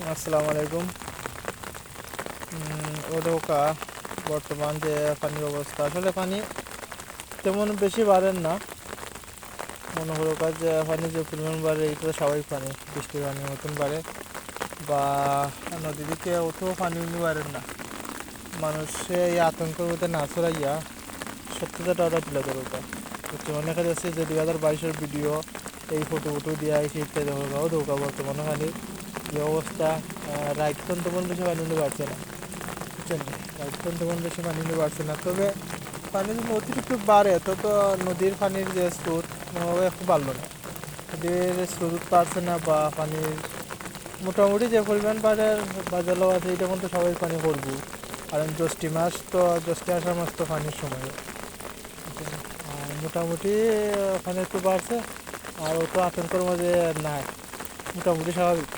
আসসালামু আলাইকুম। ওডোকা বর্তমান যে পানির অবস্থা, আসলে পানি তেমন বেশি বাড়েন না। মনে হলো যে পানি যে পরিমাণ বাড়ে এটা তো স্বাভাবিক পানি, বৃষ্টির পানির মতন বাড়ে বা নদী দিকে অতও পানি উনি বাড়েন না। মানুষে এই আতঙ্কের মধ্যে না ছড়াইয়া সত্যতাটা ওটা তুলে ধরে ওটা অনেকে যাচ্ছে যে 2022-এর ভিডিও, এই ফটো ফটো দিয়া এই শীতে দেখাও দৌকা বর্তমানে পানির যে অবস্থা। রাইতক্ষণ তেমন বেশি পানি উনি বাড়ছে না, বুঝছেন? রাইতক্ষণ তেমন বেশি পানি উনি বাড়ছে না, তবে পানি যদি অতিরিক্ত বাড়ে তো নদীর পানির যে স্রোত কোনোভাবে একটু বাড়লো না, নদীর স্রোত বাড়ছে না বা পানির মোটামুটি যে পরিমাণ বাড়ে বা জল আছে এটা কিন্তু সবাই পানি করবো। কারণ জ্যৈষ্ঠী আষাঢ় মাস তো পানির সময়, বুঝছেন? আর মোটামুটি পানি একটু বাড়ছে, আর অত আতঙ্কের মাঝে নাই, মোটামুটি স্বাভাবিক।